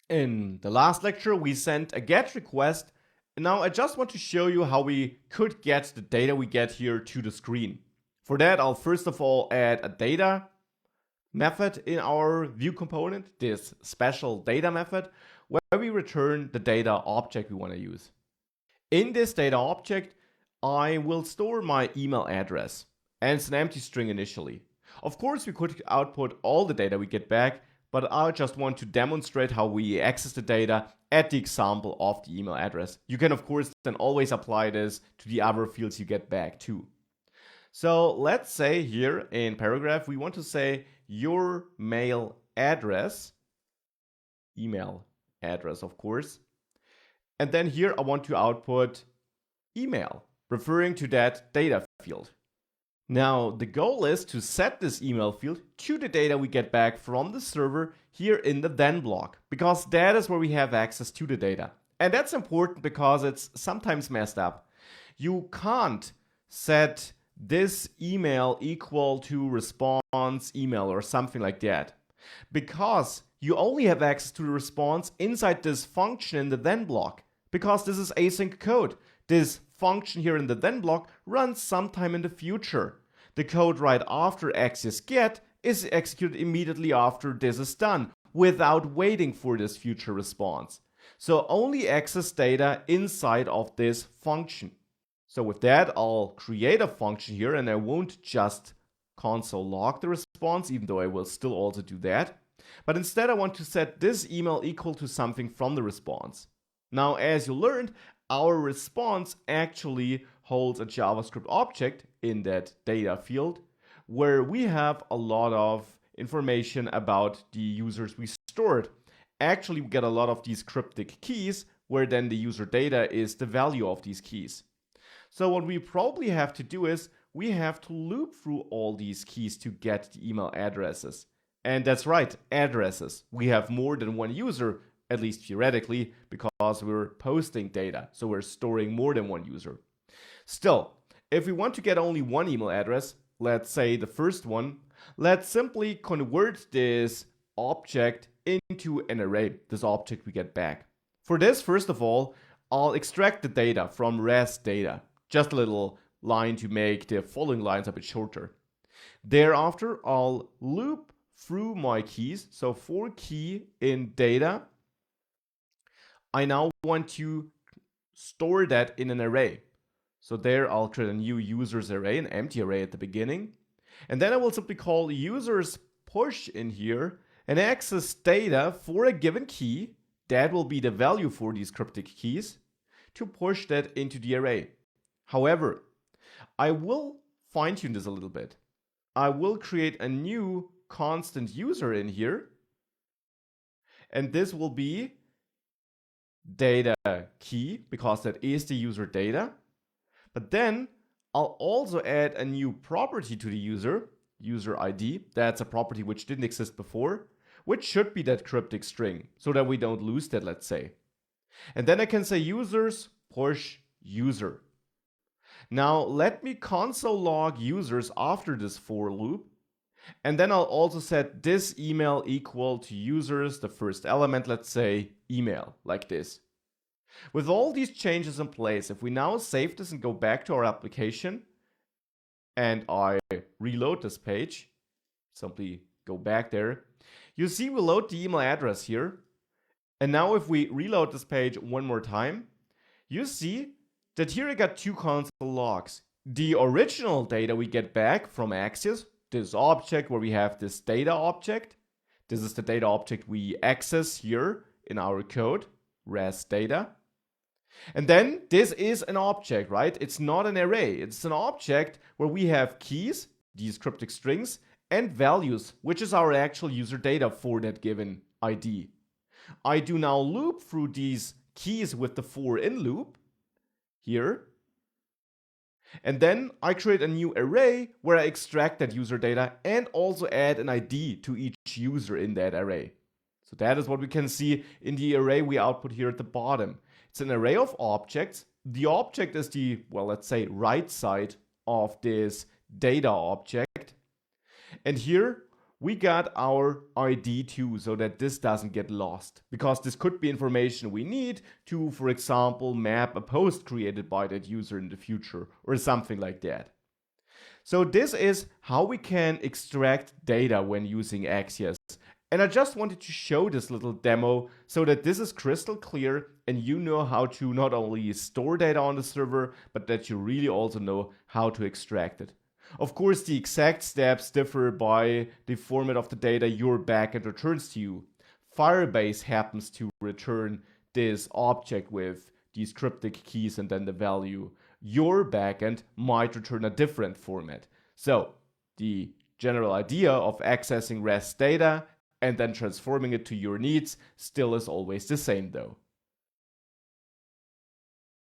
In the last lecture, we sent a GET request, and now I just want to show you how we could get the data we get here to the screen. For that, I'll first of all add a data method in our view component, this special data method, where we return the data object we want to use. In this data object, I will store my email address, and it's an empty string initially. Of course, we could output all the data we get back, but I just want to demonstrate how we access the data at the example of the email address. You can, of course, then always apply this to the other fields you get back too. So let's say here in paragraph, we want to say your mail address, email address, of course. And then here I want to output email, referring to that data field. Now, the goal is to set this email field to the data we get back from the server here in the then block, because that is where we have access to the data. And that's important because it's sometimes messed up. You can't set this email equal to response email or something like that, because you only have access to the response inside this function in the then block, because this is async code. This function here in the then block runs sometime in the future. The code right after Axios get is executed immediately after this is done, without waiting for this future response. So only access data inside of this function. So with that, I'll create a function here, and I won't just console log the response, even though I will still also do that. But instead, I want to set this email equal to something from the response. Now, as you learned, our response actually holds a JavaScript object in that data field, where we have a lot of information about the users we stored. Actually, we get a lot of these cryptic keys, where then the user data is the value of these keys. So what we probably have to do is we have to loop through all these keys to get the email addresses. And that's right, addresses. We have more than one user, at least theoretically, because we're posting data, so we're storing more than one user. Still, if we want to get only one email address, let's say the first one, let's simply convert this object into an array, this object we get back. For this, first of all, I'll extract the data from res data, just a little line to make the following lines a bit shorter. Thereafter, I'll loop through my keys, so for key in data, I now want to store that in an array. So there I'll create a new users array, an empty array at the beginning. And then I will simply call users push in here and access data for a given key. That will be the value for these cryptic keys to push that into the array. However, I will fine tune this a little bit. I will create a new constant user in here. And this will be data key, because that is the user data. But then I'll also add a new property to the user ID. That's a property which didn't exist before, which should be that cryptic string, so that we don't lose that, let's say. And then I can say users push user. Now let me console log users after this for loop. And then I'll also set this email equal to users, the first element, let's say email, like this. With all these changes in place, if we now save this and go back to our application, and I reload this page, simply go back there, you see we load the email address here. And now if we reload this page one more time, you see that here I got two console logs. The original data we get back from Axios, this object where we have this data object. This is the data object we access here in our code, res data. And then this is an object, right? It's not an array. It's an object where we have keys, these cryptic strings, and values, which is our actual user data for that given ID. I do now loop through these keys with the for in loop here. And then I create a new array where I extract that user data and also add an ID to each user in that array. So that is what we can see in the array we output here at the bottom. It's an array of objects. The object is the, well, let's say right side of this data object. And here we got our ID too, so that this doesn't get lost, because this could be information we need to, for example, map a post created by that user in the future or something like that. So this is how we can extract data when using Axios. And I just wanted to show this little demo so that this is crystal clear and you know how to not only store data on the server, but that you really also know how to extract it. Of course, the exact steps differ by the format of the data your backend returns to you. Firebase happens to return this object with these cryptic keys and then the value. Your backend might return a different format. So the general idea of accessing REST data and then transforming it to your needs still is always the same though.